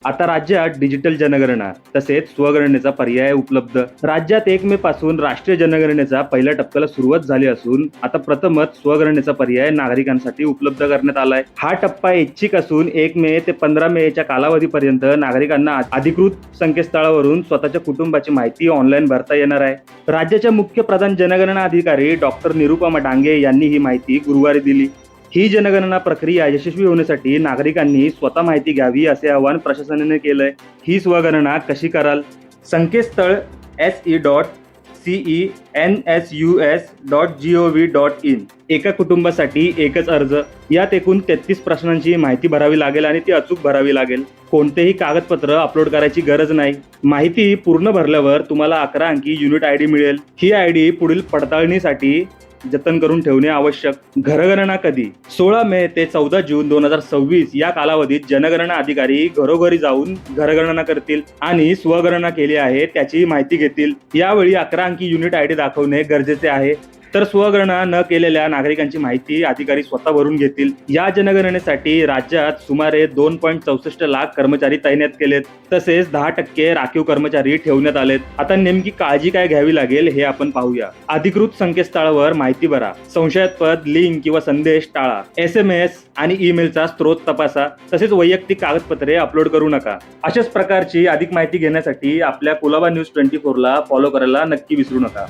आता राज्यात डिजिटल जनगणना तसेच स्वगणनेचा पर्याय उपलब्ध. राज्यात 1 मे पासून राष्ट्रीय जनगणनेचा पहिल्या टप्प्याला सुरुवात झाली असून आता प्रथमच स्वगणनेचा पर्याय नागरिकांसाठी उपलब्ध करण्यात आलाय. हा टप्पा ऐच्छिक असून 1 मे ते 15 मेच्या कालावधीपर्यंत नागरिकांना अधिकृत संकेतस्थळावरून स्वतःच्या कुटुंबाची माहिती ऑनलाईन भरता येणार आहे. राज्याच्या मुख्य प्रधान जनगणना अधिकारी डॉक्टर निरुपमा डांगे यांनी ही माहिती गुरुवारी दिली. ही जनगणना प्रक्रिया यशस्वी होण्यासाठी नागरिकांनी स्वतः माहिती घ्यावी असे आवाहन प्रशासनाने केलंय. ही स्वगणना कशी कराल? संकेतस्थळ se.census.gov.in. एका कुटुंबासाठी एकच अर्ज. यात एकूण 33 प्रश्नांची माहिती भरावी लागेल आणि ती अचूक भरावी लागेल. कोणतेही कागदपत्र अपलोड करायची गरज नाही. माहिती पूर्ण भरल्यावर तुम्हाला 11 अंकी युनिट आयडी मिळेल. ही आयडी पुढील पडताळणीसाठी जतन करून ठेवणे आवश्यक. घरगणना कधी? 16 मे ते 14 जून 2026 या कालावधीत जनगणना अधिकारी घरोघरी जाऊन घरगणना करतील आणि स्वगणना केली आहे त्याची माहिती घेतील. यावेळी 11 अंकी युनिट आयडी दाखवणे गरजेचे आहे. तर स्वगणना न केलेल्या नागरिकांची माहिती अधिकारी स्वतः भरून घेतील. या जनगणनेसाठी राज्यात सुमारे 2.64 लाख कर्मचारी तैनात केलेत. तसेच 10% राखीव कर्मचारी ठेवण्यात आलेत. आता नेमकी काळजी काय घ्यावी लागेल हे आपण पाहूया. अधिकृत संकेतस्थळावर माहिती भरा. संशयास्पद लिंक किंवा संदेश टाळा. SMS आणि ईमेलचा स्रोत तपासा. तसेच वैयक्तिक कागदपत्रे अपलोड करू नका. अशाच प्रकारची अधिक माहिती घेण्यासाठी आपल्या कुलाबा न्यूज 24 ला फॉलो करायला नक्की विसरू नका.